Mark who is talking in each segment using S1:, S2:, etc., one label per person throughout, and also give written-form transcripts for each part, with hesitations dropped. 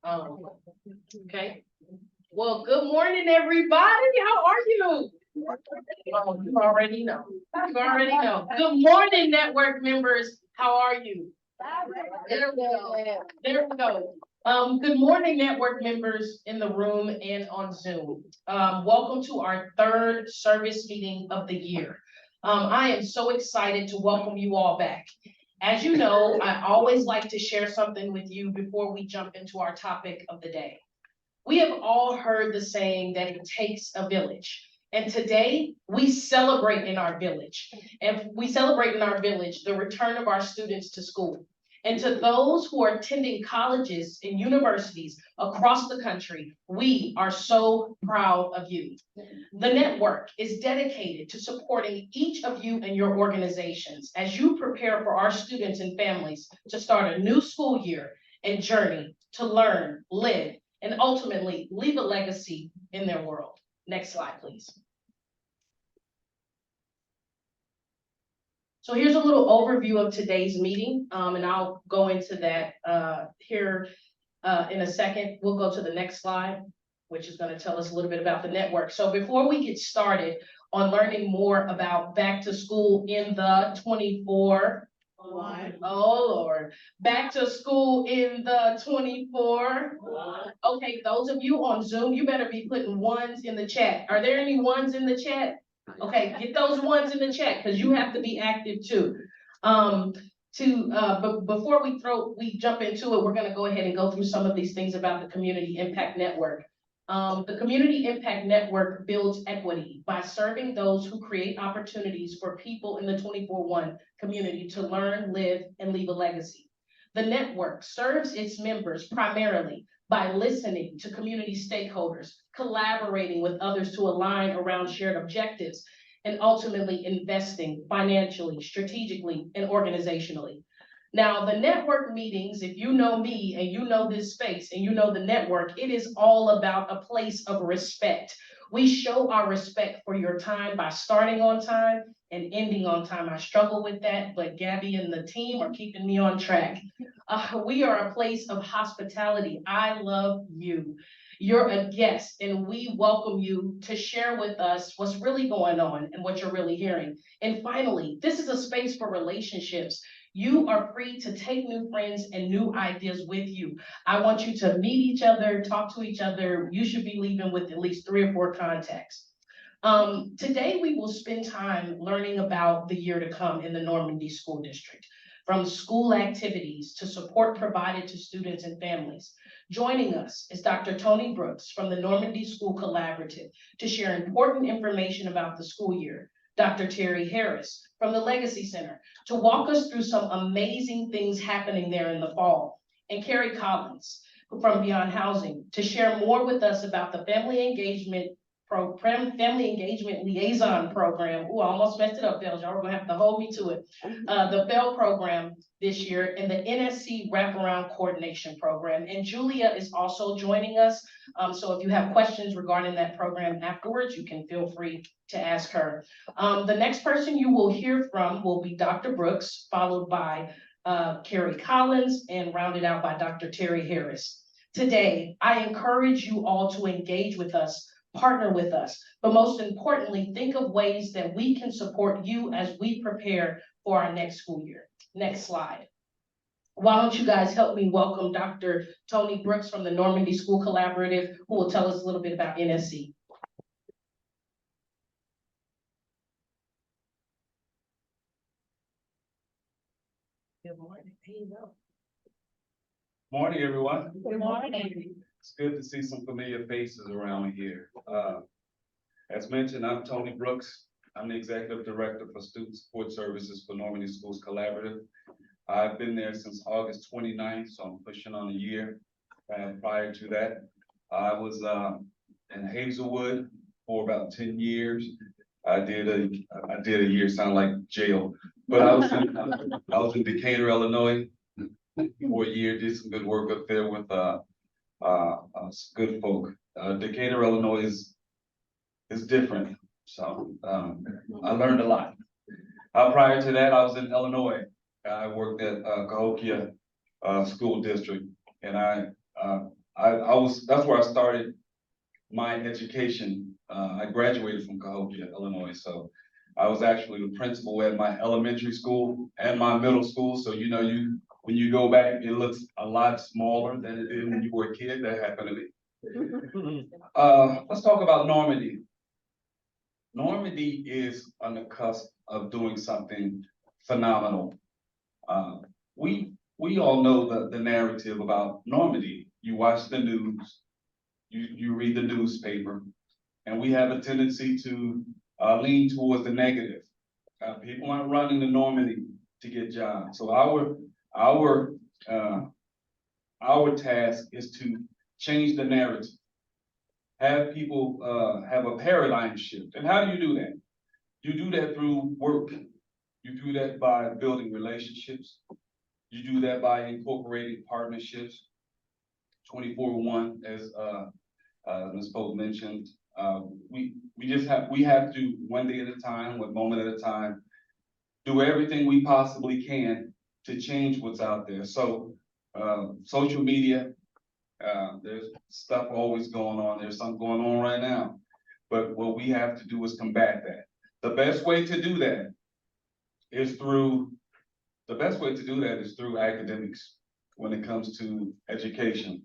S1: Okay. Well, good morning, everybody. How are you? Oh, you already know. You already know. Good morning, network members. How are you? There we go. There we go. Good morning, network members in the room and on Zoom. Welcome to our third service meeting of the year. I am so excited to welcome you all back. As you know, I always like to share something with you before we jump into our topic of the day. We have all heard the saying that it takes a village. And today we celebrate in our village. And we celebrate in our village the return of our students to school. And to those who are attending colleges and universities across the country, we are so proud of you. The network is dedicated to supporting each of you and your organizations as you prepare for our students and families to start a new school year and journey to learn, live, and ultimately leave a legacy in their world. Next slide, please. So here's a little overview of today's meeting, and I'll go into that here in a second. We'll go to the next slide, which is going to tell us a little bit about the network. So before we get started on learning more about back to school in the 24, oh Lord, back to school in the 24. Okay, those of you on Zoom, you better be putting ones in the chat. Are there any ones in the chat? Okay, get those ones in the chat because you have to be active too. But before we jump into it, we're going to go ahead and go through some of these things about the Community Impact Network. The Community Impact Network builds equity by serving those who create opportunities for people in the 24/1 community to learn, live, and leave a legacy. The network serves its members primarily by listening to community stakeholders, collaborating with others to align around shared objectives, and ultimately investing financially, strategically, and organizationally. Now, the network meetings, if you know me and you know this space and you know the network, it is all about a place of respect. We show our respect for your time by starting on time and ending on time. I struggle with that, but Gabby and the team are keeping me on track. We are a place of hospitality. I love you. You're a guest, and we welcome you to share with us what's really going on and what you're really hearing. And finally, this is a space for relationships. You are free to take new friends and new ideas with you. I want you to meet each other, talk to each other. You should be leaving with at least 3 or 4 contacts. Today, we will spend time learning about the year to come in the Normandy School District, from school activities to support provided to students and families. Joining us is Dr. Tony Brooks from the Normandy School Collaborative to share important information about the school year. Dr. Terry Harris from the Legacy Center to walk us through some amazing things happening there in the fall. And Carrie Collins from Beyond Housing to share more with us about the Family Engagement Liaison Program. Oh, I almost messed it up, Bells. Y'all are gonna have to hold me to it. The FEL program this year and the NSC Wraparound Coordination Program. And Julia is also joining us. So if you have questions regarding that program afterwards, you can feel free to ask her. The next person you will hear from will be Dr. Brooks, followed by Carrie Collins, and rounded out by Dr. Terry Harris. Today, I encourage you all to engage with us, partner with us, but most importantly, think of ways that we can support you as we prepare for our next school year. Next slide. Why don't you guys help me welcome Dr. Tony Brooks from the Normandy School Collaborative, who will tell us a little bit about NSC. Good morning. There you go.
S2: Morning, everyone.
S1: Good morning.
S2: It's good to see some familiar faces around here. As mentioned, I'm Tony Brooks. I'm the Executive Director for Student Support Services for Normandy Schools Collaborative. I've been there since August 29th, so I'm pushing on a year. Prior to that, I was in Hazelwood for about 10 years. I did a year, sound like jail, but I was in Decatur, Illinois for a year, did some good work up there with good folk. Decatur, Illinois is different, so I learned a lot. Prior to that, I was in Illinois. I worked at Cahokia School District, and I that's where I started my education. I graduated from Cahokia, Illinois, so I was actually the principal at my elementary school and my middle school. So, you know, when you go back, it looks a lot smaller than it did when you were a kid. That happened to me. Let's talk about Normandy. Normandy is on the cusp of doing something phenomenal. Uh, we all know the narrative about Normandy. You watch the news, you read the newspaper, and we have a tendency to lean towards the negative. People aren't running to Normandy to get jobs. So uh, our task is to change the narrative, have people have a paradigm shift. And how do you do that? You do that through work. You do that by building relationships. You do that by incorporating partnerships. 24/1, as Ms. Pope mentioned, we have to, one day at a time, one moment at a time, do everything we possibly can to change what's out there. So social media, there's stuff always going on. There's something going on right now. But what we have to do is combat that. The best way to do that is through academics when it comes to education.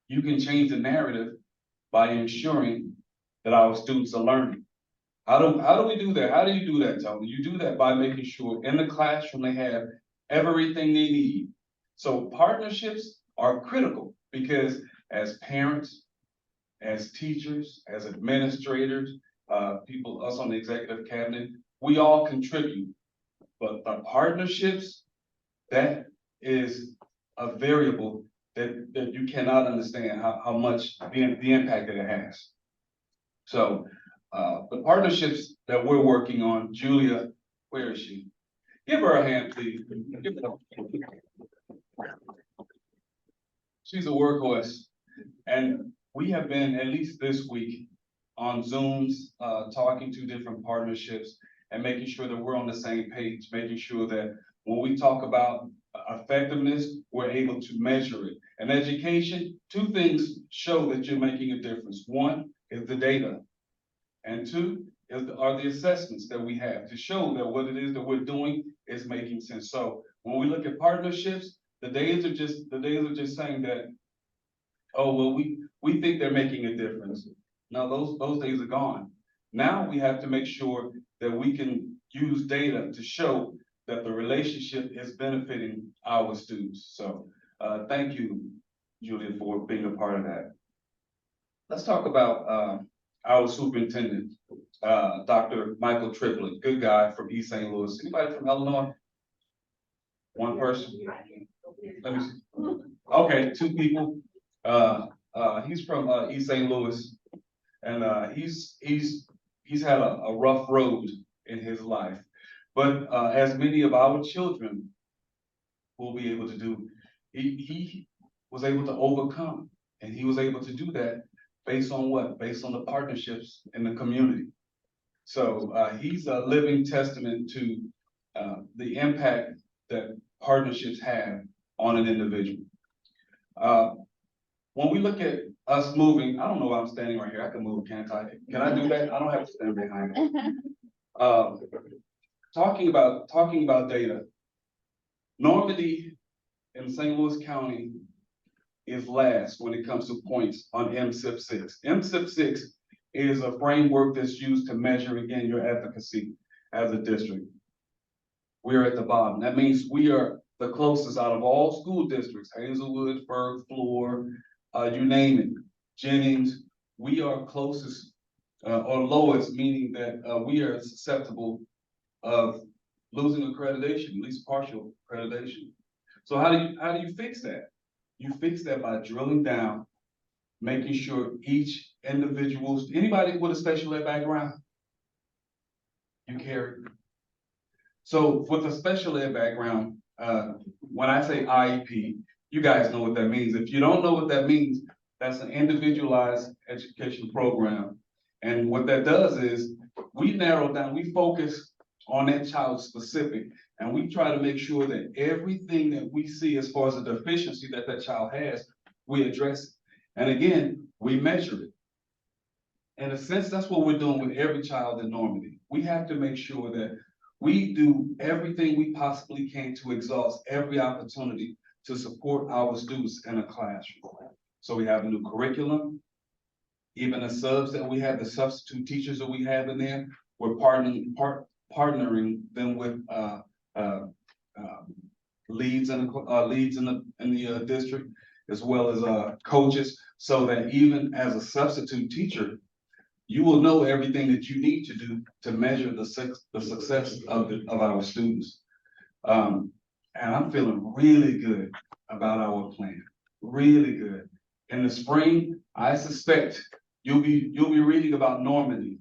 S2: You can change the narrative by ensuring that our students are learning. How do we do that? How do you do that, Tony? You do that by making sure in the classroom they have everything they need. So partnerships are critical because as parents, as teachers, as administrators, us on the executive cabinet, we all contribute. But the partnerships, that is a variable that you cannot understand how much the impact that it has. So the partnerships that we're working on, Julia, where is she? Give her a hand, please. She's a workhorse. And we have been, at least this week, on Zooms, talking to different partnerships and making sure that we're on the same page, making sure that when we talk about effectiveness, we're able to measure it. And education, two things show that you're making a difference. One is the data, and two are the assessments that we have to show that what it is that we're doing is making sense. So when we look at partnerships, the days are just saying that, oh, well, we think they're making a difference. No, those days are gone. Now we have to make sure that we can use data to show that the relationship is benefiting our students. So thank you, Julia, for being a part of that. Let's talk about our superintendent, Dr. Michael Triplett, good guy from East St. Louis. Anybody from Illinois? One person? Let me see. Okay, two people. He's from East St. Louis, and he's had a rough road in his life. But as many of our children will be able to do, he was able to overcome, and he was able to do that based on what? Based on the partnerships in the community. So he's a living testament to the impact that partnerships have on an individual. When we look at us moving, I don't know why I'm standing right here. I can move, can't I? Can I do that? I don't have to stand behind it. Talking about data, Normandy in St. Louis County is last when it comes to points on MSIP-6. MSIP-6 is a framework that's used to measure, again, your efficacy as a district. We're at the bottom. That means we are the closest out of all school districts, Hazelwood, Berg, Floor, you name it, Jennings. We are closest or lowest, meaning that we are susceptible of losing accreditation, at least partial accreditation. So how do you fix that? You fix that by drilling down, making sure each individual, anybody with a special ed background, you carry. So with a special ed background, when I say IEP, you guys know what that means. If you don't know what that means, that's an individualized education program. And what that does is we narrow down, we focus on that child specific, and we try to make sure that everything that we see as far as the deficiency that child has, we address it. And again, we measure it. In a sense, that's what we're doing with every child in Normandy. We have to make sure that we do everything we possibly can to exhaust every opportunity to support our students in a classroom. So we have a new curriculum, even the subs that we have, the substitute teachers that we have in there, we're partnering them with leads in the district, as well as coaches, so that even as a substitute teacher, you will know everything that you need to do to measure the success of our students. And I'm feeling really good about our plan, really good. In the spring, I suspect you'll be reading about Normandy,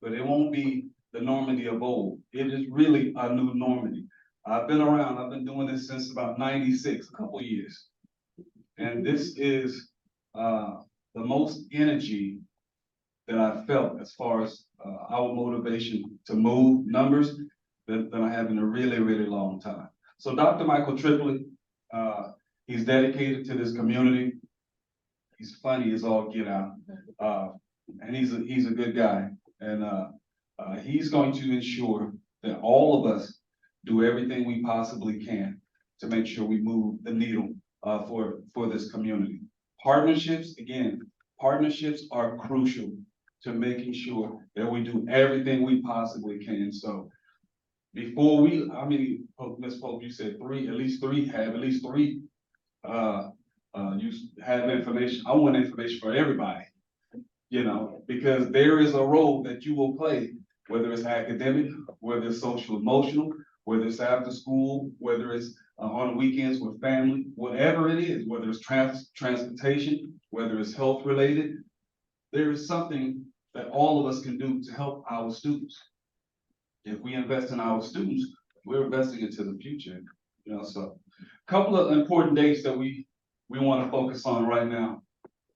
S2: but it won't be the Normandy of old. It is really a new Normandy. I've been around, I've been doing this since about 96, a couple years. And this is the most energy that I felt as far as our motivation to move numbers than I have in a really, really long time. So Dr. Michael Triplett, he's dedicated to this community. He's funny as all get out. And he's a good guy. And he's going to ensure that all of us do everything we possibly can to make sure we move the needle for this community. Partnerships, again, partnerships are crucial to making sure that we do everything we possibly can. So before we, I mean, Ms. Pope, you said at least three you have information. I want information for everybody, you know, because there is a role that you will play, whether it's academic, whether it's social emotional, whether it's after school, whether it's on weekends with family, whatever it is, whether it's transportation, whether it's health related, there is something that all of us can do to help our students. If we invest in our students, we're investing into the future, you know. So a couple of important dates that we want to focus on right now.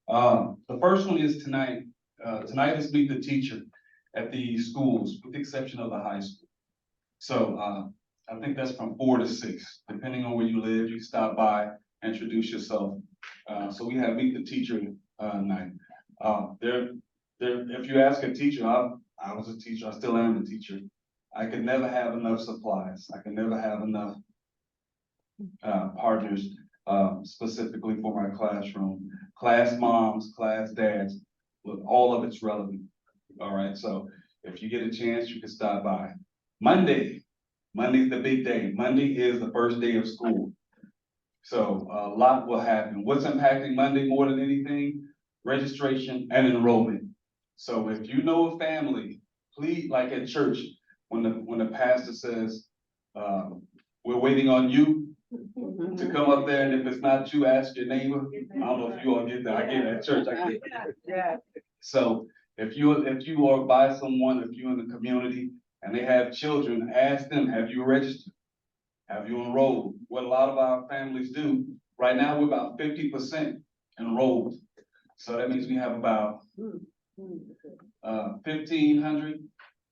S2: The first one is tonight. Tonight is Meet the Teacher at the schools, with the exception of the high school. So I think that's from 4 to 6, depending on where you live. You stop by, introduce yourself. So we have Meet the Teacher night. If you ask a teacher, I was a teacher, I still am a teacher. I could never have enough supplies. I can never have enough partners specifically for my classroom. Class moms, class dads, look, all of it's relevant. All right, so if you get a chance, you can stop by. Monday's the big day. Monday is the first day of school. So a lot will happen. What's impacting Monday more than anything? Registration and enrollment. So if you know a family, please, like at church, when the pastor says, we're waiting on you to come up there, and if it's not you, ask your neighbor. I don't know if you all get that. I get it at church. I get it. Yeah. So if you are by someone, if you're in the community and they have children, ask them, have you registered? Have you enrolled? What a lot of our families do, right now we're about 50% enrolled. So that means we have about 1,500,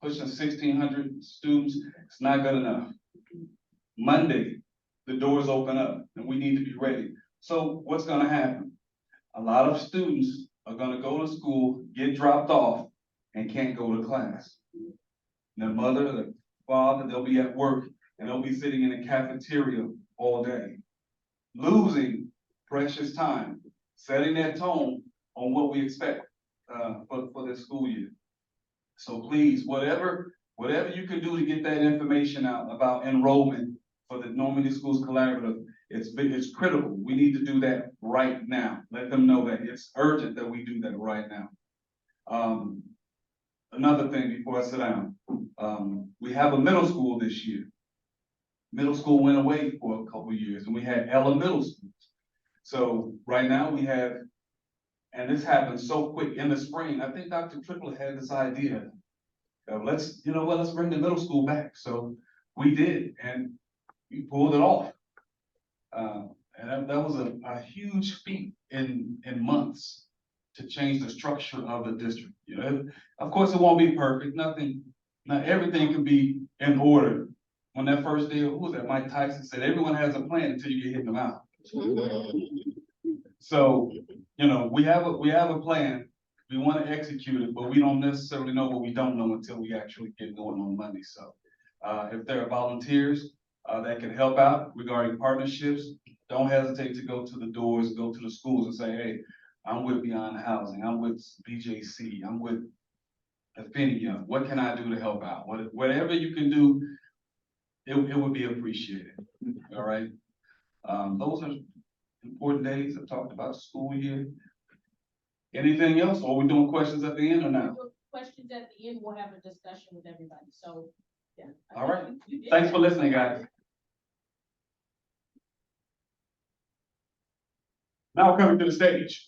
S2: pushing 1,600 students. It's not good enough. Monday, the doors open up and we need to be ready. So what's gonna happen? A lot of students are gonna go to school, get dropped off, and can't go to class. Their mother, their father, they'll be at work and they'll be sitting in the cafeteria all day, losing precious time, setting that tone on what we expect for this school year. So please, whatever you can do to get that information out about enrollment for the Normandy Schools Collaborative, it's critical. We need to do that right now. Let them know that it's urgent that we do that right now. Another thing before I sit down, we have a middle school this year. Middle school went away for a couple of years, and we had elemental schools. So right now we have, and this happened so quick in the spring. I think Dr. Triplett had this idea of let's bring the middle school back. So we did, and we pulled it off. And that was a huge feat in months to change the structure of the district. You know, of course, it won't be perfect. Not everything can be in order. On that first day, who was that? Mike Tyson said, everyone has a plan until you get hit in the mouth. So you know, we have a plan, we want to execute it, but we don't necessarily know what we don't know until we actually get going on Monday. So, if there are volunteers, that can help out regarding partnerships, don't hesitate to go to the doors, go to the schools and say, hey, I'm with Beyond Housing, I'm with BJC, I'm with Affinia, what can I do to help out? Whatever you can do, it would be appreciated, all right? Those are important days. I talked about school year. Anything else? Or are we doing questions at the end or not?
S1: Questions at the end, we'll have a discussion with everybody, so, yeah.
S2: All right. Thanks for listening, guys. Now coming to the stage.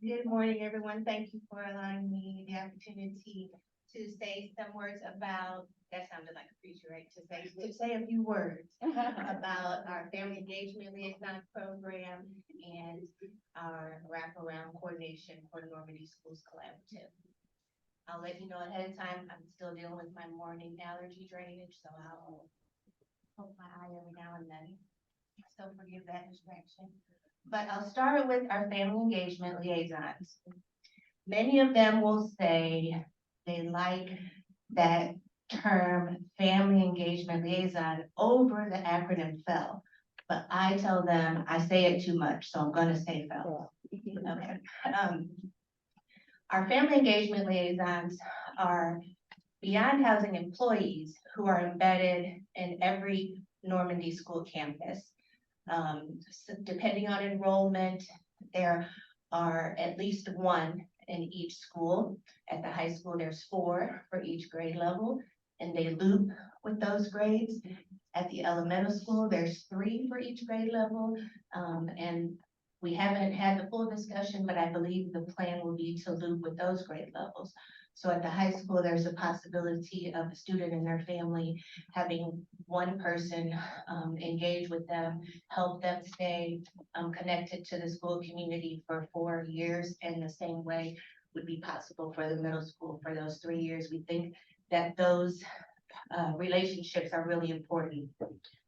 S3: Good morning, everyone. Thank you for allowing me the opportunity to say some words about, that sounded like a preacher, right? To say a few words about our family engagement liaison program and our wraparound coordination for Normandy Schools Collaborative. I'll let you know ahead of time, I'm still dealing with my morning allergy drainage, so I'll poke my eye every now and then. So forgive that distraction. But I'll start with our family engagement liaisons. Many of them will say they like that term family engagement liaison over the acronym FEL. But I tell them, I say it too much, so I'm gonna say FEL. Okay. Our family engagement liaisons are Beyond Housing employees who are embedded in every Normandy school campus. So depending on enrollment, there are at least one in each school. At the high school, there's 4 for each grade level, and they loop with those grades. At the elementary school, there's 3 for each grade level, and we haven't had the full discussion, but I believe the plan will be to loop with those grade levels. So at the high school, there's a possibility of a student and their family having one person engage with them, help them stay connected to the school community for 4 years, and the same way would be possible for the middle school for those 3 years. We think that those relationships are really important.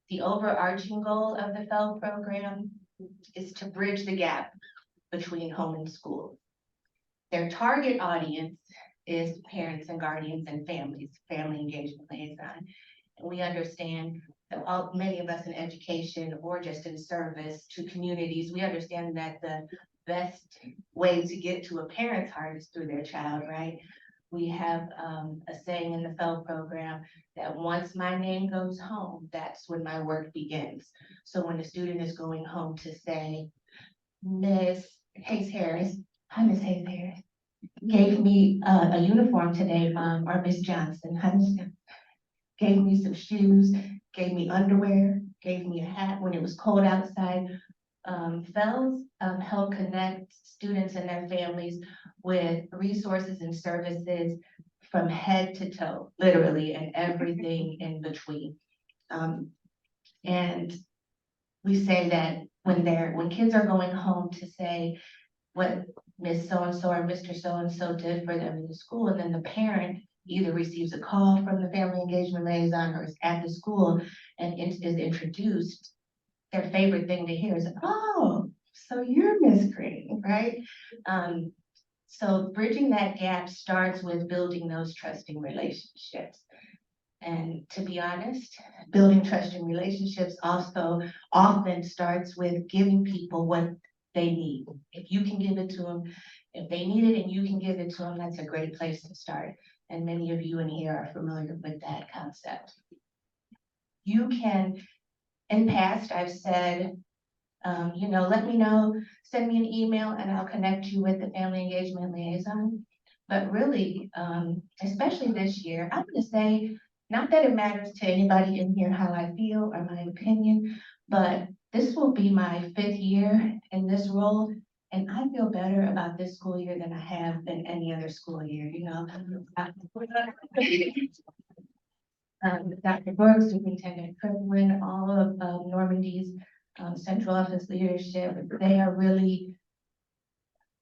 S3: The overarching goal of the FEL program is to bridge the gap between home and school. Their target audience is parents and guardians and families, family engagement liaison. And we understand that many of us in education or just in service to communities, we understand that the best way to get to a parent's heart is through their child, right? We have a saying in the FEL program that once my name goes home, that's when my work begins. So when a student is going home to say, Miss Hayes Harris, hi Miss Hayes Harris, gave me a uniform today, Mom, or Miss Johnson, hi Miss Johnson, gave me some shoes, gave me underwear, gave me a hat when it was cold outside. FELs help connect students and their families with resources and services from head to toe, literally, and everything in between. And we say that when kids are going home to say what Miss So-and-so or Mr. So-and-so did for them in the school, and then the parent either receives a call from the family engagement liaison or is at the school and is introduced, their favorite thing to hear is, oh, so you're Miss Green, right? So bridging that gap starts with building those trusting relationships. And to be honest, building trusting relationships also often starts with giving people what they need. If you can give it to them, if they need it and you can give it to them, that's a great place to start. And many of you in here are familiar with that concept. You can, in past, I've said, let me know, send me an email and I'll connect you with the family engagement liaison. But really, especially this year, I'm gonna say, not that it matters to anybody in here how I feel or my opinion, but this will be my 5th year in this role. And I feel better about this school year than I have than any other school year, Dr. Brooks, Superintendent Kirkland, all of Normandy's central office leadership, they are really,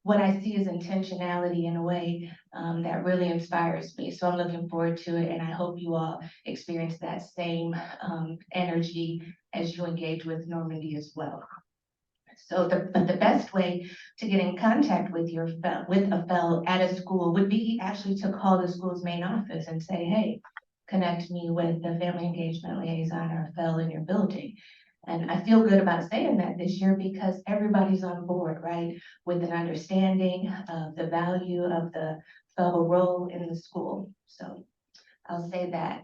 S3: what I see is intentionality in a way that really inspires me. So I'm looking forward to it, and I hope you all experience that same energy as you engage with Normandy as well. So but the best way to get in contact with with a fellow at a school would be actually to call the school's main office and say, hey, connect me with the family engagement liaison or a fellow in your building. And I feel good about saying that this year because everybody's on board, right? With an understanding of the value of the fellow role in the school. So I'll say that.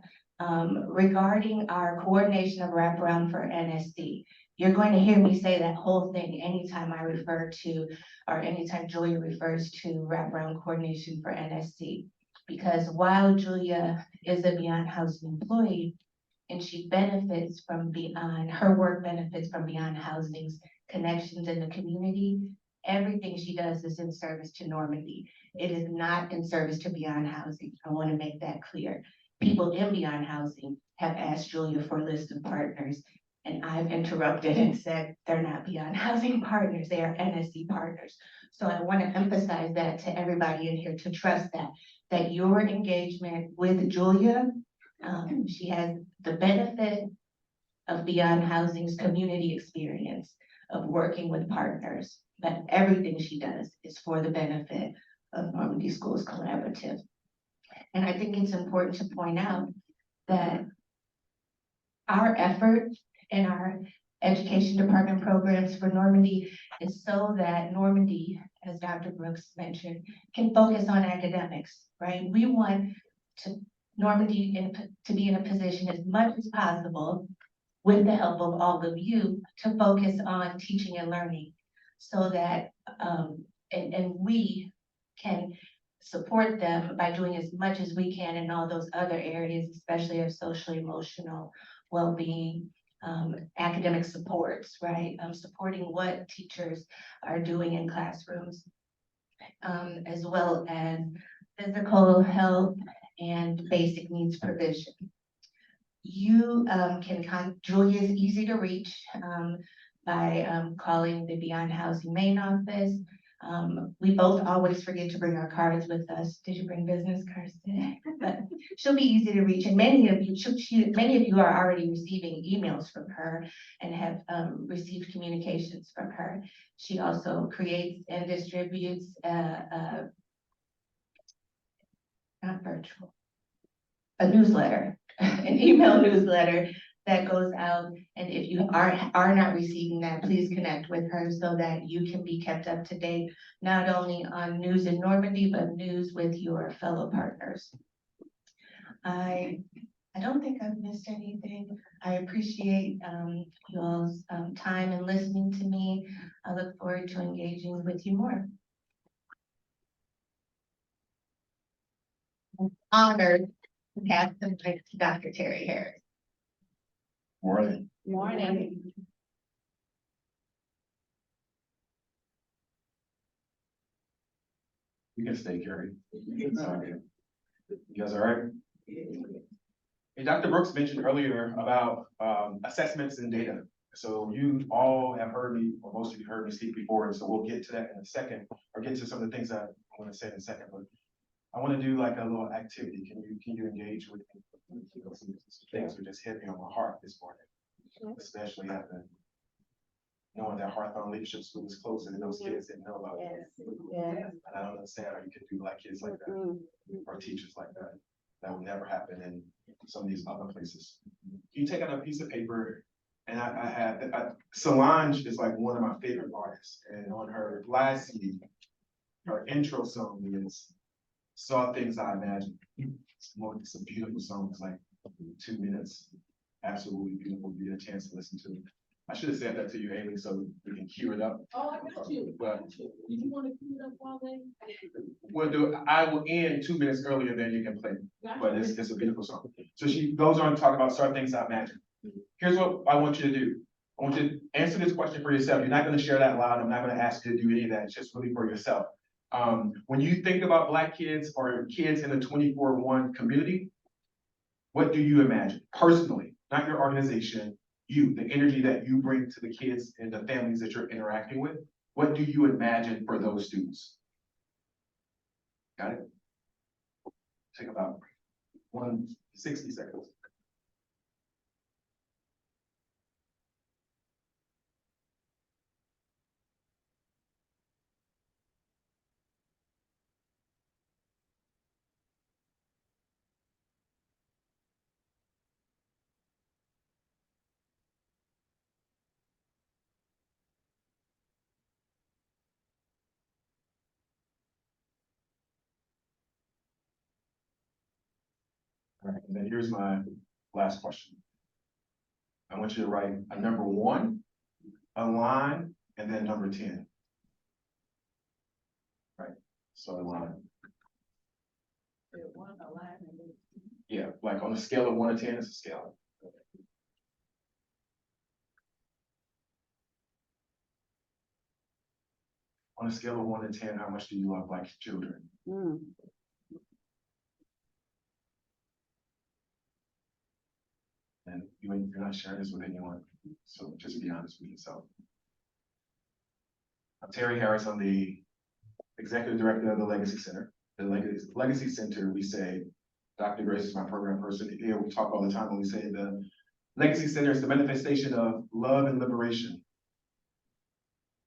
S3: Regarding our coordination of wraparound for NSC, you're going to hear me say that whole thing anytime I refer to, or anytime Julia refers to wraparound coordination for NSC. Because while Julia is a Beyond Housing employee, and she benefits from her work benefits from Beyond Housing's connections in the community, everything she does is in service to Normandy. It is not in service to Beyond Housing. I want to make that clear. People in Beyond Housing have asked Julia for a list of partners, and I've interrupted and said they're not Beyond Housing partners, they are NSC partners. So I want to emphasize that to everybody in here to trust that your engagement with Julia, she has the benefit of Beyond Housing's community experience of working with partners, but everything she does is for the benefit of Normandy Schools Collaborative. And I think it's important to point out that our effort in our education department programs for Normandy is so that Normandy, as Dr. Brooks mentioned, can focus on academics, right? We want Normandy to be in a position as much as possible, with the help of all of you, to focus on teaching and learning so that, and we can support them by doing as much as we can in all those other areas, especially of social emotional well-being, academic supports, right? Supporting what teachers are doing in classrooms, as well as physical health and basic needs provision. You Julia is easy to reach by calling the Beyond Housing main office. We both always forget to bring our cards with us. Did you bring business cards today? But she'll be easy to reach, and many of you are already receiving emails from her and have received communications from her. She also creates and distributes not virtual, a newsletter, an email newsletter that goes out. And if you are not receiving that, please connect with her so that you can be kept up to date, not only on news in Normandy, but news with your fellow partners. I don't think I've missed anything. I appreciate you all's time and listening to me. I look forward to engaging with you more. I'm honored to pass the mic to Dr. Terry Harris.
S4: Morning.
S1: Morning.
S4: You can stay, Carrie. It's all good. You guys all right? Hey, Dr. Brooks mentioned earlier about assessments and data. So you all have heard me, or most of you heard me speak before, and so we'll get to that in a second, or get to some of the things that I want to say in a second. But I want to do like a little activity. Can you engage with me? Some things that just hit me on my heart this morning, especially after knowing that Hawthorne Leadership School is closing and those kids didn't know about it. And I don't understand how you could do like kids like that or teachers like that. That would never happen in some of these other places. You take out a piece of paper, and I had Solange is like one of my favorite artists, and on her last CD, her intro song is "Saw Things I Imagined." It's a beautiful song. It's like 2 minutes, absolutely beautiful. You get a chance to listen to it. I should have said that to you, Haley, so we can cue it up.
S1: Oh, I got you.
S4: But
S1: Did you want to cue it up while they?
S4: I will end 2 minutes earlier than you can play,
S1: Gotcha.
S4: but it's a beautiful song. So she goes on to talk about "Saw Things I Imagined." Here's what I want you to do. I want you to answer this question for yourself. You're not going to share that loud. I'm not going to ask you to do any of that. It's just really for yourself. When you think about Black kids or kids in the 24-1 community, what do you imagine personally, not your organization, you, the energy that you bring to the kids and the families that you're interacting with? What do you imagine for those students? Got it? Take about 160 seconds. All right, and then here's my last question. I want you to write a number 1, a line, and then number 10. Right, so a line. Yeah, like on a scale of 1 to 10, it's a scale. On a scale of 1 to 10, how much do you love Black children? And you're not sharing this with anyone, so just be honest with yourself. I'm Terry Harris. I'm the executive director of the Legacy Center. The Legacy Center, we say, Dr. Grace is my program person. Here we talk all the time when we say the Legacy Center is the manifestation of love and liberation.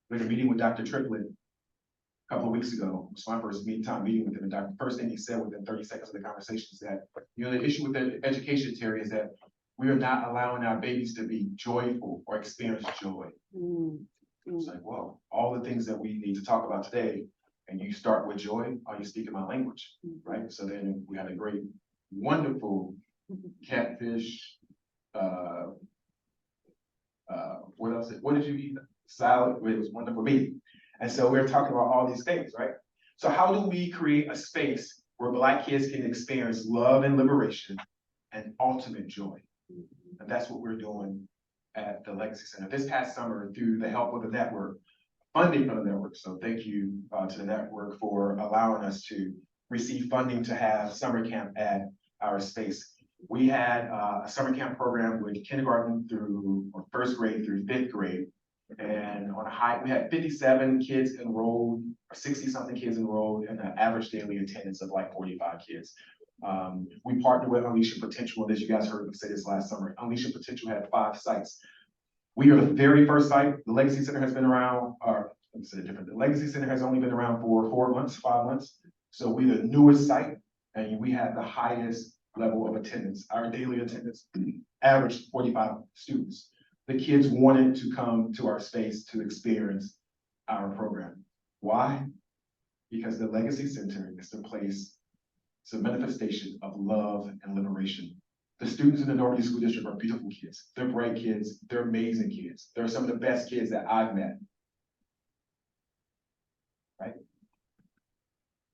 S4: We had a meeting with Dr. Triplett a couple of weeks ago. It was my first meeting with him. And the first thing he said within 30 seconds of the conversation is that, the issue with the education, Terry, is that we are not allowing our babies to be joyful or experience joy. It's like, well, all the things that we need to talk about today, and you start with joy, are you speaking my language, right? So then we had a great, wonderful catfish, what else? What did you eat? Salad. It was wonderful meat. And so we're talking about all these things, right? So how do we create a space where Black kids can experience love and liberation and ultimate joy? And that's what we're doing at the Legacy Center. This past summer, through the help of the network, funding from the network. So thank you to the network for allowing us to receive funding to have summer camp at our space. We had a summer camp program with kindergarten through, or 1st grade through 5th grade. And on a high, we had 57 kids enrolled, or 60-something kids enrolled, and an average daily attendance of like 45 kids. We partnered with Unleashing Potential, and as you guys heard me say this last summer, Unleashing Potential had 5 sites. We are the very first site. The Legacy Center has been around, or let me say it different. The Legacy Center has only been around for 4 months, 5 months. So we're the newest site, and we have the highest level of attendance. Our daily attendance averaged 45 students. The kids wanted to come to our space to experience our program. Why? Because the Legacy Center is the place, it's a manifestation of love and liberation. The students in the Normandy School District are beautiful kids. They're bright kids. They're amazing kids. They're some of the best kids that I've met. Right?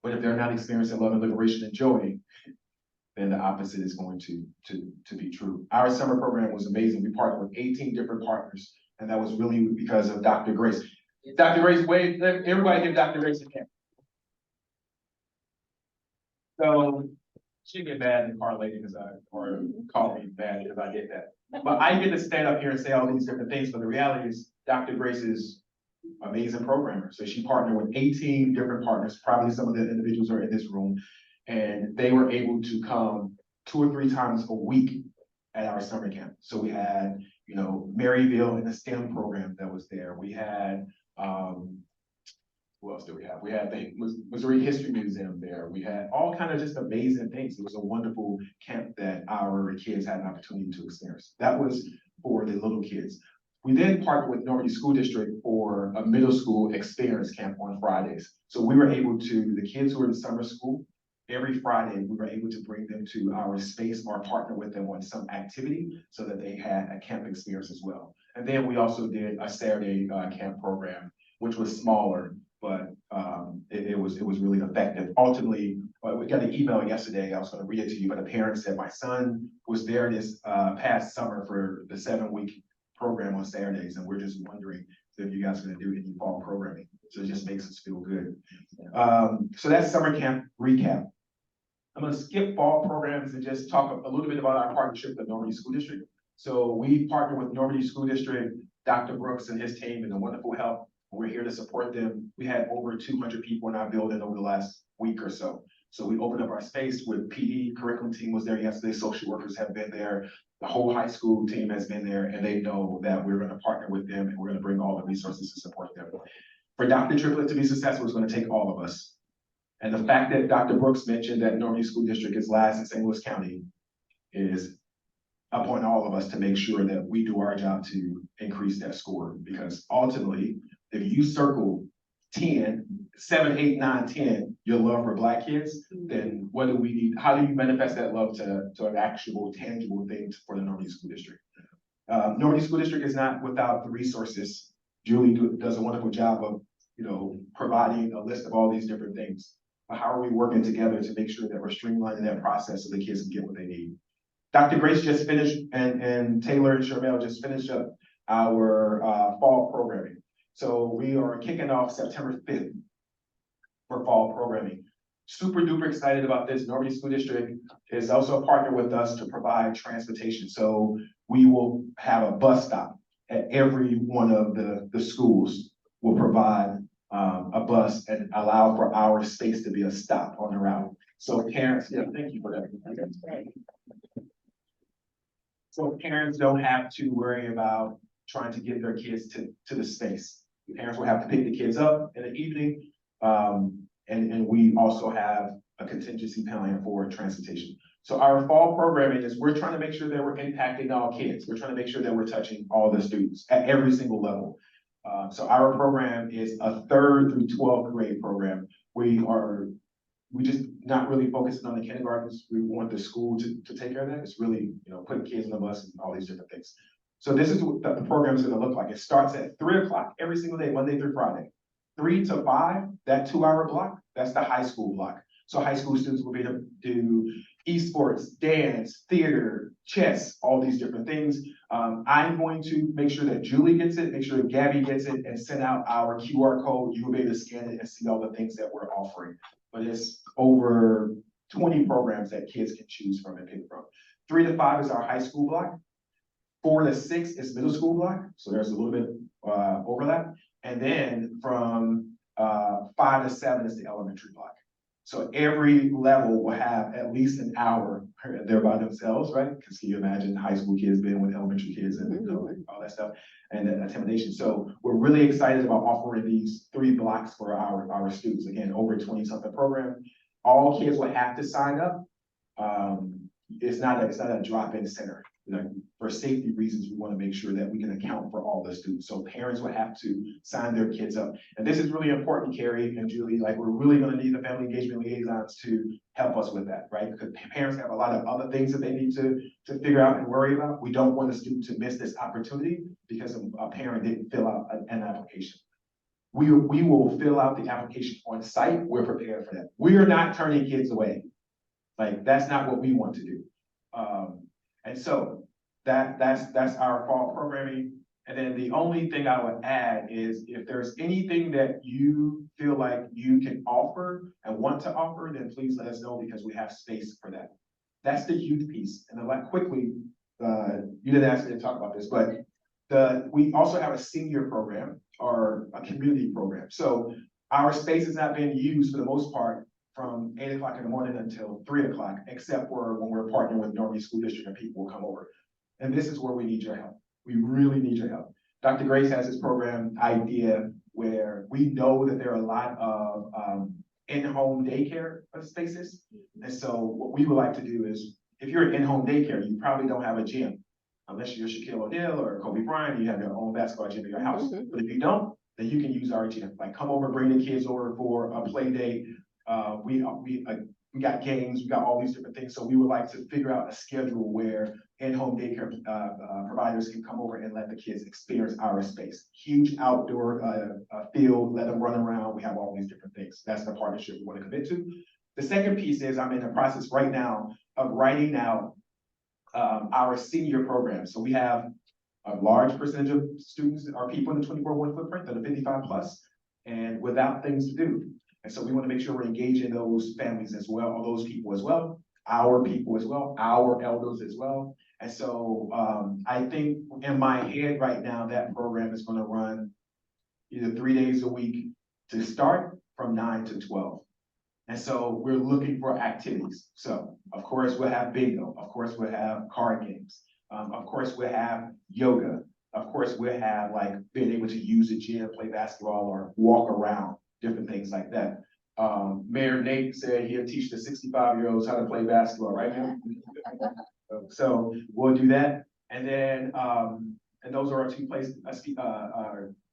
S4: But if they're not experiencing love and liberation and joy, then the opposite is going to be true. Our summer program was amazing. We partnered with 18 different partners, and that was really because of Dr. Grace. Dr. Grace, wave, everybody give Dr. Grace a hand. So she get mad in the car lady or call me bad because I get that. But I get to stand up here and say all these different things, but the reality is Dr. Grace is amazing programmer. So she partnered with 18 different partners. Probably some of the individuals are in this room, and they were able to come 2 or 3 times a week at our summer camp. So we had, Maryville in the STEM program that was there. We had, who else did we have? We had the Missouri History Museum there. We had all kind of just amazing things. It was a wonderful camp that our kids had an opportunity to experience. That was for the little kids. We then partnered with Normandy School District for a middle school experience camp on Fridays. So we were able to, the kids who were in summer school, every Friday, we were able to bring them to our space or partner with them on some activity so that they had a camp experience as well. And then we also did a Saturday camp program, which was smaller, but it was really effective. Ultimately, we got an email yesterday. I was going to read it to you, but a parent said, my son was there this past summer for the 7-week program on Saturdays, and we're just wondering if you guys are going to do any fall programming. So it just makes us feel good. So that's summer camp recap. I'm going to skip fall programs and just talk a little bit about our partnership with the Normandy School District. So we partner with Normandy School District, Dr. Brooks and his team, and the wonderful help. We're here to support them. We had over 200 people in our building over the last week or so. So we opened up our space with PD, curriculum team was there yesterday, social workers have been there, the whole high school team has been there, and they know that we're going to partner with them and we're going to bring all the resources to support them. For Dr. Triplett to be successful, it's going to take all of us. And the fact that Dr. Brooks mentioned that Normandy School District is last in St. Louis County is upon all of us to make sure that we do our job to increase that score. Because ultimately, if you circle 10, 7, 8, 9, 10, your love for Black kids, then what do we need? How do you manifest that love to an actual, tangible thing for the Normandy School District? Normandy School District is not without the resources. Julie does a wonderful job of, providing a list of all these different things. But how are we working together to make sure that we're streamlining that process so the kids can get what they need? Dr. Grace just finished, and Taylor and Shermel just finished up our fall programming. So we are kicking off September 5th for fall programming. Super duper excited about this. Normandy School District is also a partner with us to provide transportation. So we will have a bus stop at every one of the schools. Will provide a bus and allow for our space to be a stop on the route. So parents, yeah, thank you for that. That's great. So parents don't have to worry about trying to get their kids to the space. Parents will have to pick the kids up in the evening. And we also have a contingency plan for transportation. So our fall programming is we're trying to make sure that we're impacting all kids. We're trying to make sure that we're touching all the students at every single level. So our program is a 3rd through 12th grade program. We just not really focusing on the kindergartens. We want the school to take care of that. It's really, putting kids on the bus and all these different things. So this is what the program is going to look like. It starts at 3 o'clock every single day, Monday through Friday. 3 to 5, that 2-hour block, that's the high school block. So high school students will be able to do esports, dance, theater, chess, all these different things. I'm going to make sure that Julie gets it, make sure that Gabby gets it, and send out our QR code. You will be able to scan it and see all the things that we're offering. But it's over 20 programs that kids can choose from and pick from. 3 to 5 is our high school block. 4 to 6 is middle school block. So there's a little bit overlap. And then from 5 to 7 is the elementary block. So every level will have at least an hour there by themselves, right? Because can you imagine high school kids being with elementary kids and all that stuff and the intimidation. So we're really excited about offering these 3 blocks for our students. Again, over 20-something program. All kids will have to sign up. It's not a drop-in center. For safety reasons, we want to make sure that we can account for all the students. So parents will have to sign their kids up. And this is really important, Carrie and Julie, we're really going to need the family engagement liaisons to help us with that, right? Because parents have a lot of other things that they need to figure out and worry about. We don't want a student to miss this opportunity because a parent didn't fill out an application. We will fill out the application on site. We're prepared for that. We are not turning kids away. That's not what we want to do. And so that's our fall programming. And then the only thing I would add is if there's anything that you feel like you can offer and want to offer, then please let us know because we have space for that. That's the youth piece. And then quickly, you didn't ask me to talk about this, but we also have a senior program or a community program. So our space is not being used for the most part from 8 o'clock in the morning until 3 o'clock, except for when we're partnering with Normandy School District and people will come over. And this is where we need your help. We really need your help. Dr. Grace has this program idea where we know that there are a lot of in-home daycare spaces. And so what we would like to do is, if you're in-home daycare, you probably don't have a gym. Unless you're Shaquille O'Neal or Kobe Bryant, you have your own basketball gym in your house. But if you don't, then you can use our gym. Come over, bring the kids over for a play date. We got games, we got all these different things. So we would like to figure out a schedule where in-home daycare providers can come over and let the kids experience our space. Huge outdoor field, let them run around. We have all these different things. That's the partnership we want to commit to. The second piece is I'm in the process right now of writing out our senior program. So we have a large percentage of students are people in the 24/1 footprint that are 55 plus and without things to do. And so we want to make sure we're engaging those families as well, or those people as well, our people as well, our elders as well. And so I think in my head right now, that program is going to run either 3 days a week to start from 9 to 12. And so we're looking for activities. So of course we'll have bingo. Of course we'll have card games. Of course we'll have yoga. Of course we'll have being able to use the gym, play basketball or walk around, different things like that. Mayor Nate said he'll teach the 65-year-olds how to play basketball, right now. So we'll do that. And And those are our two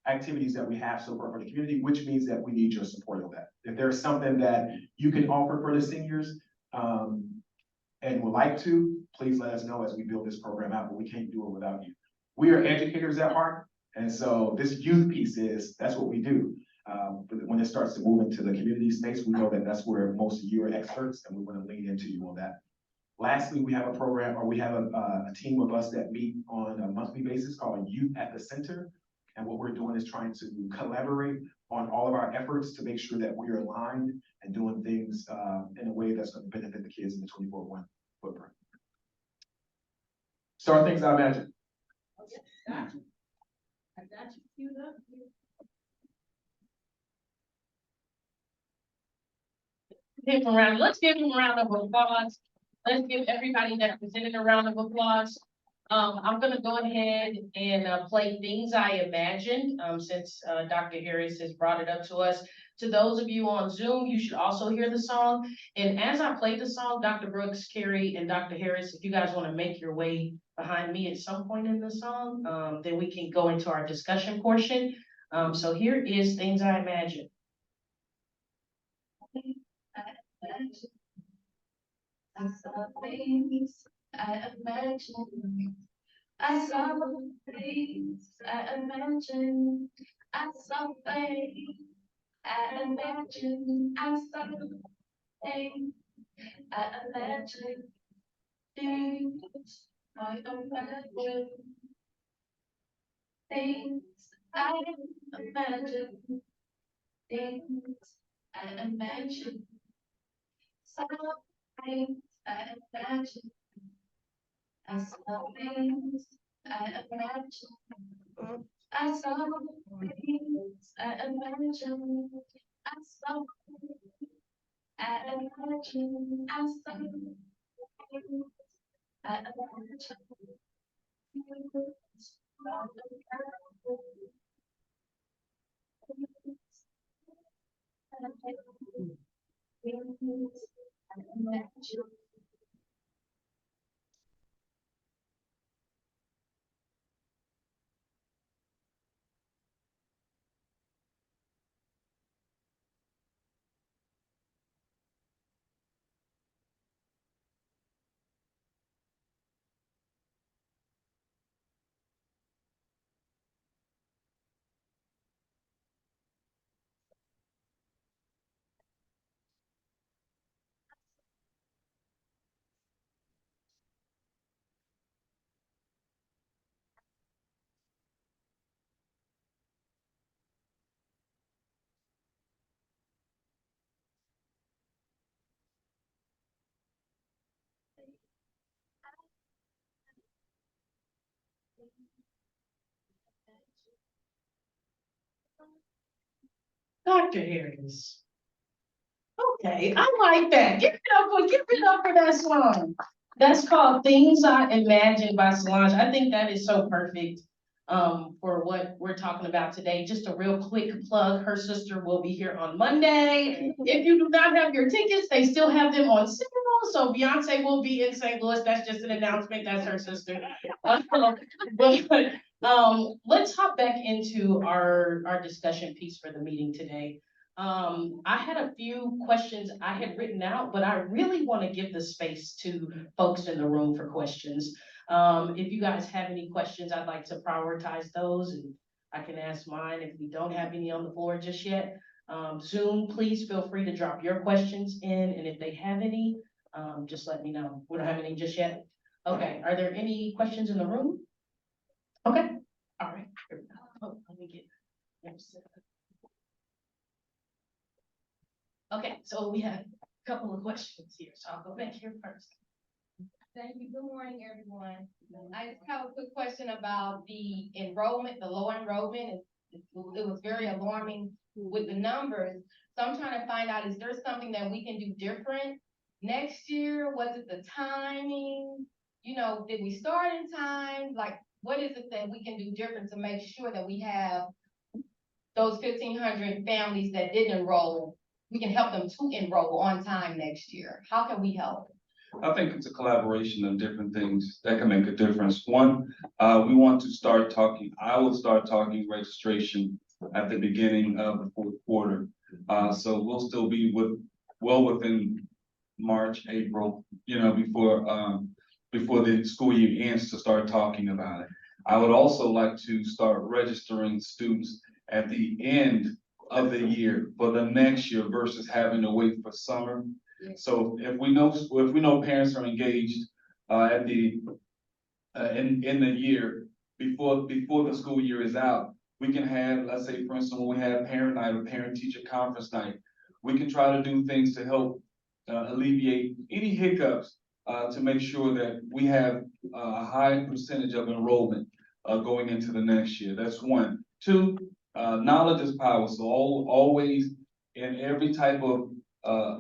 S4: activities that we have so far for the community, which means that we need your support on that. If there's something that you can offer for the seniors, and would like to, please let us know as we build this program out, but we can't do it without you. We are educators at heart, and so this youth piece that's what we do. But when it starts to move into the community space, we know that that's where most of you are experts, and we want to lean into you on that. Lastly, we have a program, or we have a team of us that meet on a monthly basis called Youth at the Center. And what we're doing is trying to collaborate on all of our efforts to make sure that we are aligned and doing things in a way that's going to benefit the kids in the 24/1 footprint. Start things I imagine.
S1: I got you queued up. Let's give him a round of applause. Let's give everybody that presented a round of applause. I'm gonna go ahead and play Things I Imagined, since Dr. Harris has brought it up to us. To those of you on Zoom, you should also hear the song. And as I play the song, Dr. Brooks, Carrie, and Dr. Harris, if you guys want to make your way behind me at some point in the song, then we can go into our discussion portion. So here is Things I Imagined.
S3: I saw things I imagined. I saw things I imagined. I saw things I imagined. I saw things I imagined. Things I imagined. Things I imagined. Things I imagined. Saw things I imagined. I saw things I imagined. I saw things I imagined. I saw things I imagined. I saw things I imagined.
S1: Dr. Harris. Okay, I like that. Give it up for that song. That's called Things I Imagined by Solange. I think that is so perfect for what we're talking about today. Just a real quick plug. Her sister will be here on Monday. If you do not have your tickets, they still have them on sale. So Beyonce will be in St. Louis. That's just an announcement. That's her sister. Let's hop back into our discussion piece for the meeting today. I had a few questions I had written out, but I really want to give the space to folks in the room for questions. If you guys have any questions, I'd like to prioritize those, and I can ask mine if we don't have any on the floor just yet. Zoom, please feel free to drop your questions in, and if they have any, just let me know. We don't have any just yet. Okay, are there any questions in the room? Okay, all right. Here we go. Oh, let me get. Okay, so we have a couple of questions here, so I'll go back here first.
S5: Thank you. Good morning, everyone. I just have a quick question about the enrollment, the low enrollment. It was very alarming with the numbers. So I'm trying to find out, is there something that we can do different next year? Was it the timing? You know, did we start in time? Like, what is it that we can do different to make sure that we have those 1,500 families that didn't enroll? We can help them to enroll on time next year. How can we help?
S2: I think it's a collaboration of different things that can make a difference. One, we want to start talking, I will start talking registration at the beginning of the fourth quarter. So we'll still be well within March, April, before the school year ends to start talking about it. I would also like to start registering students at the end of the year for the next year versus having to wait for summer. So if we know parents are engaged, at the, in the year before the school year is out, we can have, let's say, for instance, when we have parent night or parent teacher conference night, we can try to do things to help alleviate any hiccups, to make sure that we have a high percentage of enrollment going into the next year. That's one. Two, knowledge is power. So always in every type of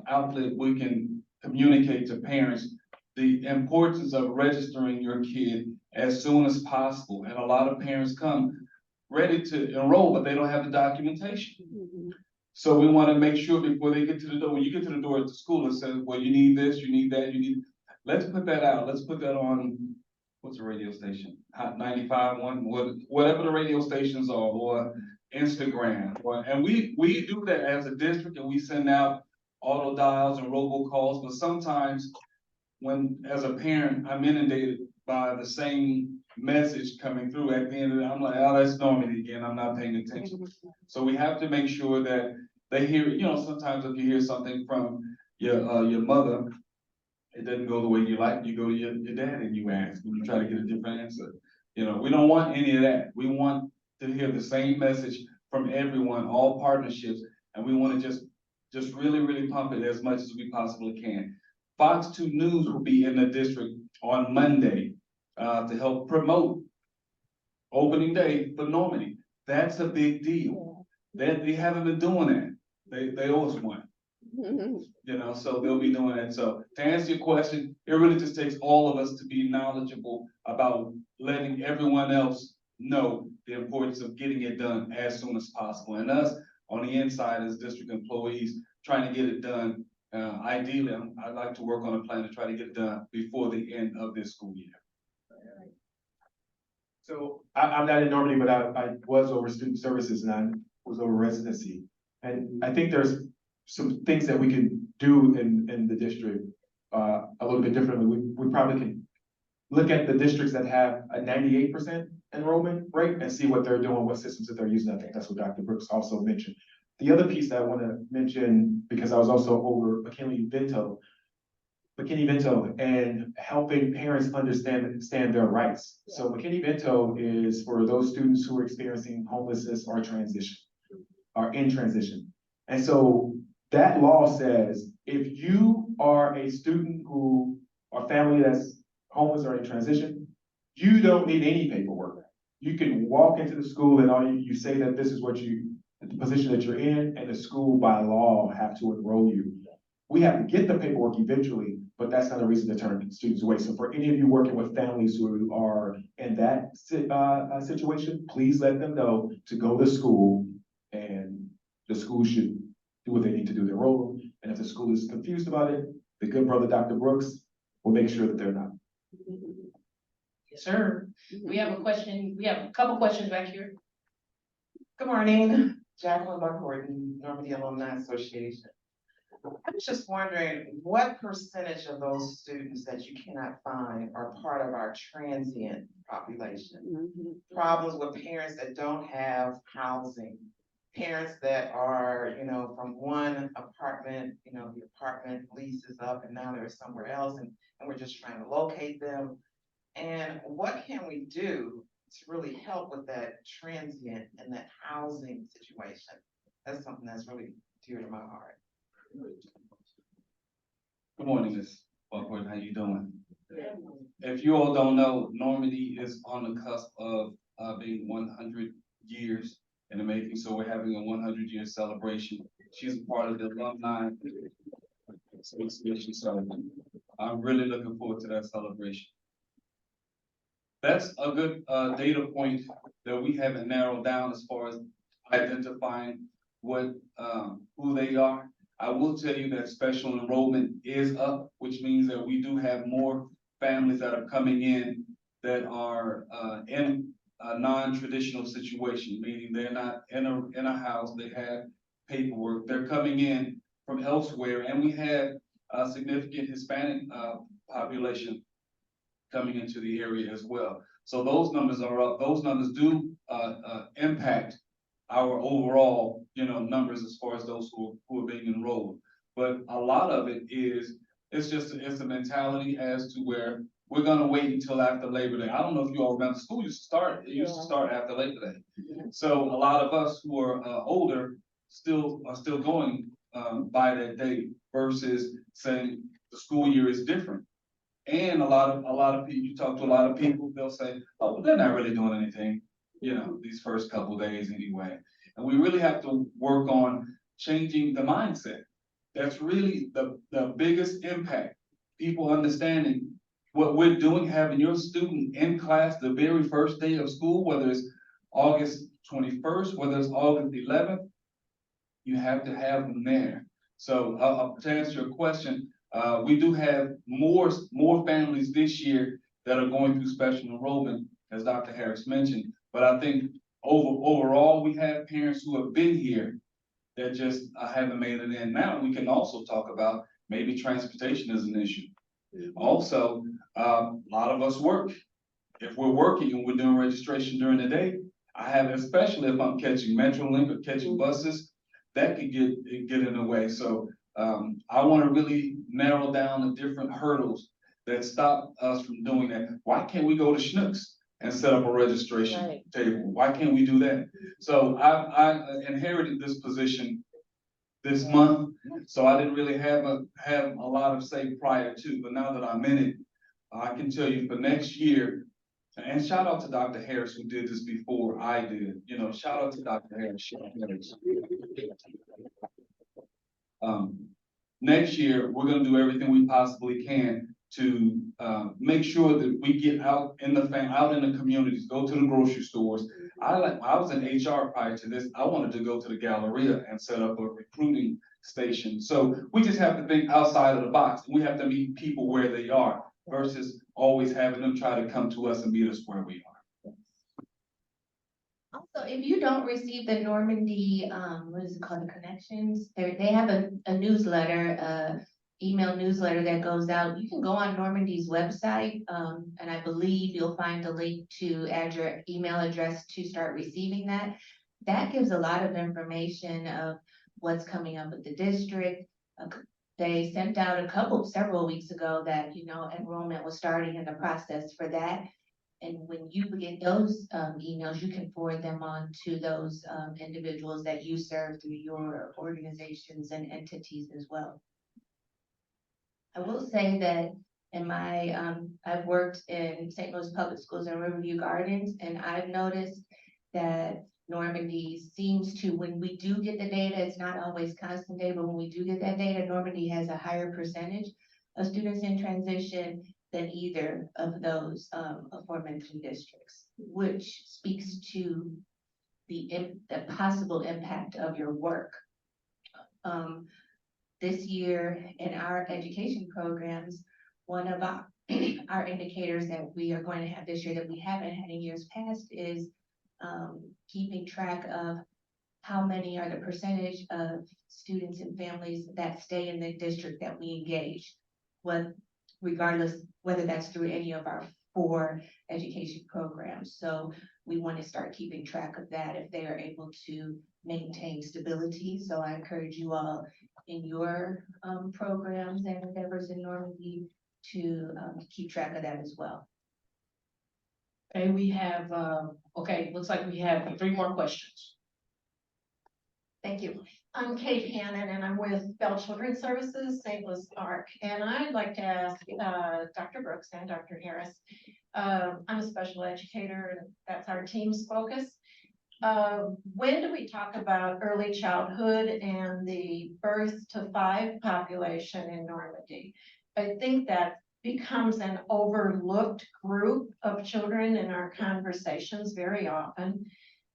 S2: outlet, we can communicate to parents the importance of registering your kid as soon as possible. And a lot of parents come ready to enroll, but they don't have the documentation. So we want to make sure before they get to the door, when you get to the door at the school, it says, well, you need this, you need that, you need, let's put that out. Let's put that on, what's the radio station? Hot 95 one, whatever the radio stations are, or Instagram. And we do that as a district, and we send out auto dials and robocalls, but sometimes when, as a parent, I'm inundated by the same message coming through at the end of it, I'm like, oh, that's Normandy again, I'm not paying attention. So we have to make sure that they hear, sometimes if you hear something from your mother, it doesn't go the way you like, you go to your dad and you ask, and you try to get a different answer. We don't want any of that. We want to hear the same message from everyone, all partnerships, and we want to just really, really pump it as much as we possibly can. Fox 2 News will be in the district on Monday to help promote opening day for Normandy. That's a big deal. They haven't been doing that. They owe us one. So they'll be doing that. So to answer your question, it really just takes all of us to be knowledgeable about letting everyone else know the importance of getting it done as soon as possible. And us on the inside as district employees trying to get it done. Ideally, I'd like to work on a plan to try to get it done before the end of this school year.
S4: So I'm not in Normandy, but I was over student services and I was over residency. And I think there's some things that we can do in the district a little bit differently. We probably can look at the districts that have a 98% enrollment rate and see what they're doing, what systems that they're using. I think that's what Dr. Brooks also mentioned. The other piece that I want to mention, because I was also over McKinney-Vento and helping parents understand their rights. So McKinney-Vento is for those students who are experiencing homelessness or in transition. And so that law says, if you are a student or family that's homeless or in transition, you don't need any paperwork. You can walk into the school and all you say that this is the position that you're in, and the school by law have to enroll you. We have to get the paperwork eventually, but that's not a reason to turn students away. So for any of you working with families who are in that situation, please let them know to go to school, and the school should do what they need to do to enroll them. And if the school is confused about it, the good brother, Dr. Brooks, will make sure that they're not.
S1: Yes, sir. We have a question. We have a couple questions back here.
S6: Good morning, Jacqueline Buck-Horton, Normandy Alumni Association. I was just wondering, what percentage of those students that you cannot find are part of our transient population? Problems with parents that don't have housing, parents that are, from one apartment, the apartment lease is up and now they're somewhere else and we're just trying to locate them. And what can we do to really help with that transient and that housing situation? That's something that's really dear to my heart.
S2: Good morning, Ms. Buckworth. How you doing? If you all don't know, Normandy is on the cusp of being 100 years in the making. So we're having a 100-year celebration. She's a part of the alumni association, so I'm really looking forward to that celebration. That's a good data point that we haven't narrowed down as far as identifying who they are. I will tell you that special enrollment is up, which means that we do have more families that are coming in that are in a non-traditional situation, meaning they're not in a house, they have paperwork, they're coming in from elsewhere, and we have a significant Hispanic population coming into the area as well. So those numbers are up. Those numbers do impact our overall, numbers as far as those who are being enrolled. But a lot of it is, it's a mentality as to where we're gonna wait until after Labor Day. I don't know if you all remember, school used to start, it used to start after Labor Day. So a lot of us who are older are still going by that date versus saying the school year is different. And a lot of people, you talk to a lot of people, they'll say, oh, they're not really doing anything, these first couple days anyway. And we really have to work on changing the mindset. That's really the biggest impact. People understanding what we're doing, having your student in class the very first day of school, whether it's August 21st, whether it's August 11th, you have to have them there. So to answer your question, we do have more families this year that are going through special enrollment, as Dr. Harris mentioned. But I think overall, we have parents who have been here that just haven't made it in. Now, we can also talk about maybe transportation is an issue. Also, a lot of us work. If we're working and we're doing registration during the day, I have, especially if I'm catching Metrolink or catching buses, that could get in the way. So I want to really narrow down the different hurdles that stop us from doing that. Why can't we go to Schnucks and set up a registration table? Why can't we do that? So I inherited this position this month, so I didn't really have a lot of say prior to, but now that I'm in it, I can tell you for next year, and shout out to Dr. Harris who did this before I did. Shout out to Dr. Harris. Next year, we're gonna do everything we possibly can to make sure that we get out in the communities, go to the grocery stores. I was in HR prior to this. I wanted to go to the Galleria and set up a recruiting station. So we just have to think outside of the box. We have to meet people where they are versus always having them try to come to us and meet us where we are.
S3: Also, if you don't receive the Normandy, what is it called, the connections, they have a newsletter, email newsletter that goes out. You can go on Normandy's website, and I believe you'll find a link to add your email address to start receiving that. That gives a lot of information of what's coming up with the district. They sent out several weeks ago that, enrollment was starting in the process for that. And when you get those emails, you can forward them on to those individuals that you serve through your organizations and entities as well. I will say that in I've worked in St. Louis Public Schools and Riverview Gardens, and I've noticed that Normandy seems to, when we do get the data, it's not always constant data, but when we do get that data, Normandy has a higher percentage of students in transition than either of those aforementioned districts, which speaks to the possible impact of your work. This year in our education programs, one of our indicators that we are going to have this year that we haven't had in years past is keeping track of how many are the percentage of students and families that stay in the district that we engage, regardless whether that's through any of our 4 education programs. So we want to start keeping track of that if they are able to maintain stability. So I encourage you all in your programs and endeavors in Normandy to keep track of that as well.
S1: Okay, we have, looks like we have 3 more questions.
S7: Thank you. I'm Kate Hannon and I'm with Bell Children's Services, St. Louis ARC. And I'd like to ask Dr. Brooks and Dr. Harris. I'm a special educator and that's our team's focus. When do we talk about early childhood and the birth to 5 population in Normandy? I think that becomes an overlooked group of children in our conversations very often.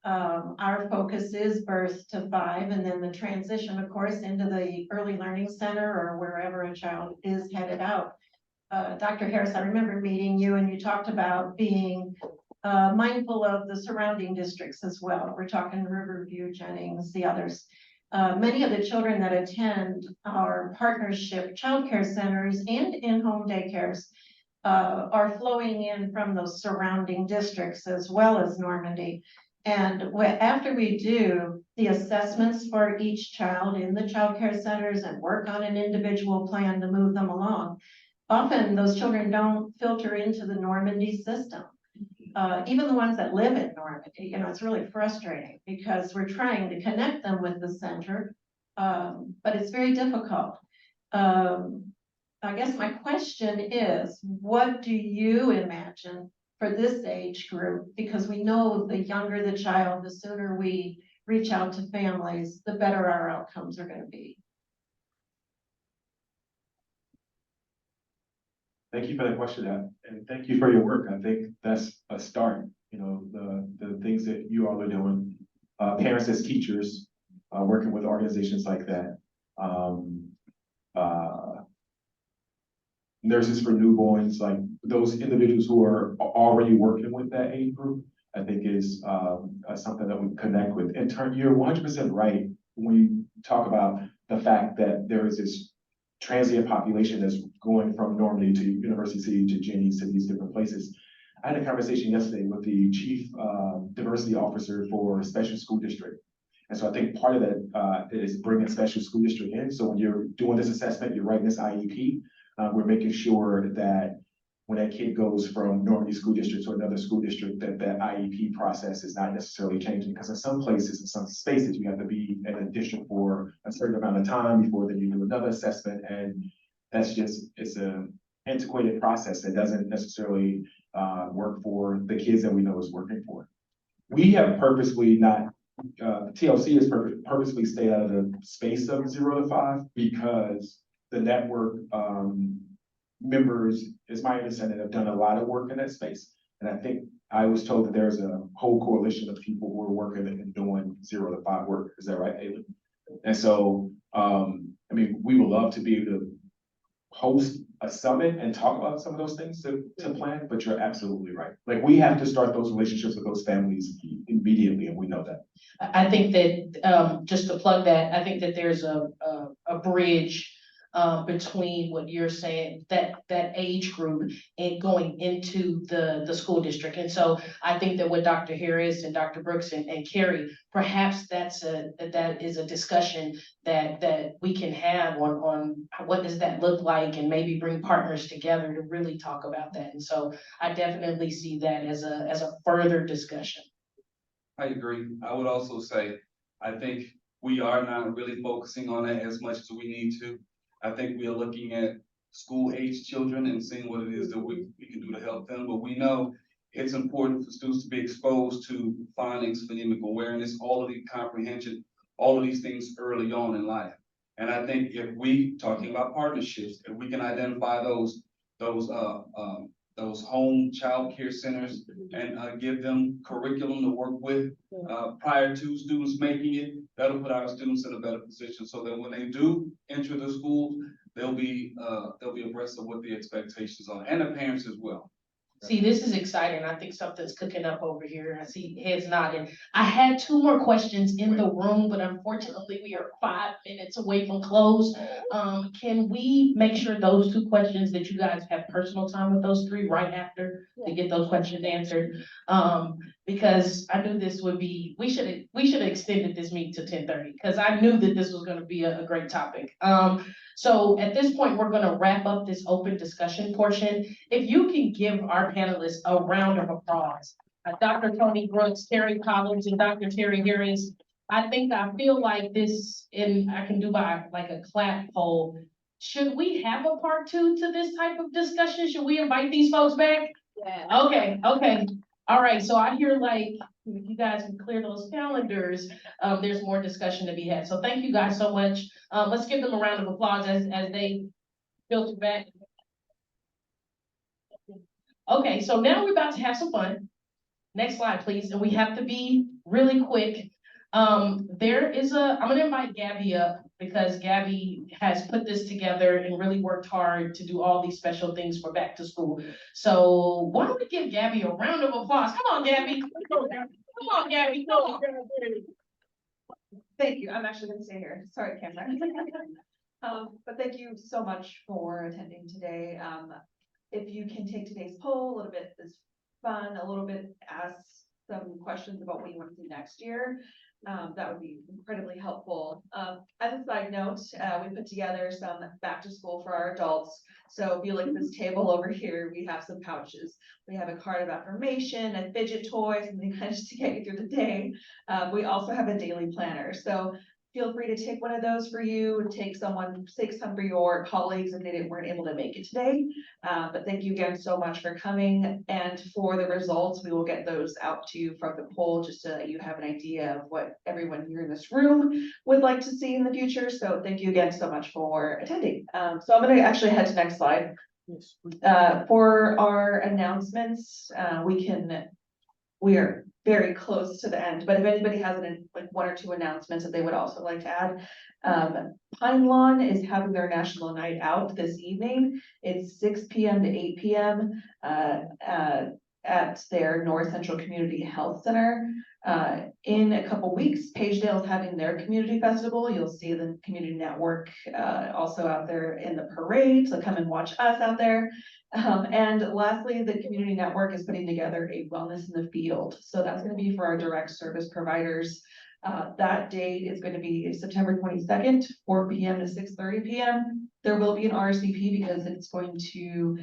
S7: Our focus is birth to 5, and then the transition, of course, into the early learning center or wherever a child is headed out. Dr. Harris, I remember meeting you and you talked about being mindful of the surrounding districts as well. We're talking Riverview, Jennings, the others. Many of the children that attend our partnership childcare centers and in-home daycares are flowing in from those surrounding districts as well as Normandy. And after we do the assessments for each child in the childcare centers and work on an individual plan to move them along, often those children don't filter into the Normandy system. Even the ones that live in Normandy, it's really frustrating because we're trying to connect them with the center, but it's very difficult. I guess my question is, what do you imagine for this age group? Because we know the younger the child, the sooner we reach out to families, the better our outcomes are going to be.
S4: Thank you for that question, and thank you for your work. I think that's a start. The things that you all are doing, parents as teachers, working with organizations like that, nurses for newborns, like those individuals who are already working with that age group, I think is something that we connect with. In turn, you're 100% right when you talk about the fact that there is this transient population that's going from Normandy to University City to Jennings to these different places. I had a conversation yesterday with the chief diversity officer for special school district. And so I think part of that is bringing special school district in. So when you're doing this assessment, you're writing this IEP, we're making sure that when that kid goes from Normandy School District to another school district, that IEP process is not necessarily changing. Because in some places, in some spaces, you have to be in a district for a certain amount of time before then you do another assessment. And that's it's an antiquated process that doesn't necessarily work for the kids that we know is working for. We have purposely not, TLC has purposely stayed out of the space of 0 to 5 because the network members, is my understanding, have done a lot of work in that space. And I think I was told that there's a whole coalition of people who are working and doing 0 to 5 work. Is that right, Aiden? And so, we would love to be able to host a summit and talk about some of those things to plan, but you're absolutely right. Like, we have to start those relationships with those families immediately, and we know that.
S1: I think that, just to plug that, I think that there's a bridge between what you're saying, that age group and going into the school district. And so I think that what Dr. Harris and Dr. Brooks and Carrie, perhaps that is a discussion that we can have on what does that look like, and maybe bring partners together to really talk about that. And so I definitely see that as a further discussion.
S2: I agree. I would also say, I think we are not really focusing on that as much as we need to. I think we are looking at school-age children and seeing what it is that we can do to help them. But we know it's important for students to be exposed to phonics, phonemic awareness, all of the comprehension, all of these things early on in life. And I think if we, talking about partnerships, if we can identify those home child care centers and give them curriculum to work with prior to students making it, that'll put our students in a better position so that when they do enter the schools, they'll be abreast of what the expectations are, and the parents as well.
S1: See, this is exciting. I think something's cooking up over here. I see heads nodding. I had 2 more questions in the room, but unfortunately we are 5 minutes away from close. Can we make sure those 2 questions that you guys have personal time with those 3 right after to get those questions answered? Because I knew this would be, we should have extended this meeting to 10:30 because I knew that this was going to be a great topic. So at this point, we're going to wrap up this open discussion portion. If you can give our panelists a round of applause. Dr. Tony Brooks, Carrie Collins, and Dr. Terry Harris. I feel like this, and I can do by like a clap poll. Should we have a part 2 to this type of discussion? Should we invite these folks back? Yeah. Okay. All right, so I hear like, if you guys can clear those calendars, there's more discussion to be had. So thank you guys so much. Let's give them a round of applause as they filter back. Okay, so now we're about to have some fun. Next slide, please. And we have to be really quick. I'm gonna invite Gabby up because Gabby has put this together and really worked hard to do all these special things for back to school. So why don't we give Gabby a round of applause? Come on, Gabby. Come on, Gabby. Come on.
S8: Thank you. I'm actually gonna stay here. Sorry, Cameron. But thank you so much for attending today. If you can take today's poll, a little bit is fun, a little bit ask some questions about what you want to see next year. That would be incredibly helpful. As a side note, we put together some back to school for our adults. So if you look at this table over here, we have some pouches. We have a card of affirmation, a fidget toy, something kind of just to get you through the day. We also have a daily planner. So feel free to take one of those for you and take some for your colleagues if they weren't able to make it today. But thank you again so much for coming, and for the results, we will get those out to you from the poll just so that you have an idea of what everyone here in this room would like to see in the future. So thank you again so much for attending. So I'm gonna actually head to next slide. For our announcements, we are very close to the end, but if anybody has like one or two announcements that they would also like to add. Pine Lawn is having their National Night Out this evening. It's 6 p.m. to 8 p.m. At their North Central Community Health Center. In a couple weeks, Pagedale is having their community festival. You'll see the community network also out there in the parade, so come and watch us out there. And lastly, the community network is putting together a wellness in the field. So that's going to be for our direct service providers. That date is going to be September 22nd, 4 p.m. to 6:30 p.m. There will be an RSVP because it's going to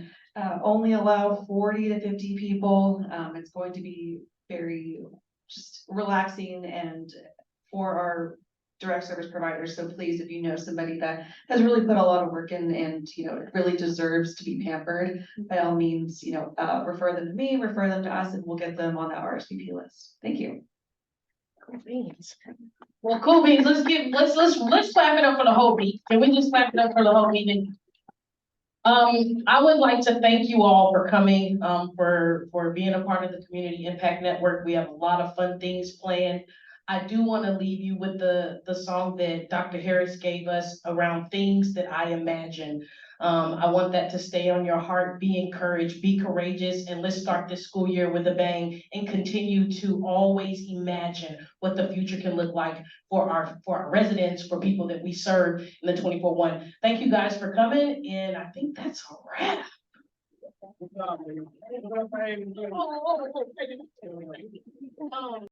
S8: only allow 40 to 50 people. It's going to be very just relaxing and for our direct service providers. So please, if you know somebody that has really put a lot of work in and, really deserves to be pampered, by all means, refer them to me, refer them to us, and we'll get them on the RSVP list. Thank you.
S1: Cool beans. Well, cool beans. Let's clap it up for the whole meeting. Can we just clap it up for the whole meeting? I would like to thank you all for coming, for being a part of the Community Impact Network. We have a lot of fun things planned. I do want to leave you with the song that Dr. Harris gave us around things that I imagine. I want that to stay on your heart. Be encouraged, be courageous, and let's start this school year with a bang and continue to always imagine what the future can look like for our residents, for people that we serve in the 24/1. Thank you guys for coming, and I think that's a wrap.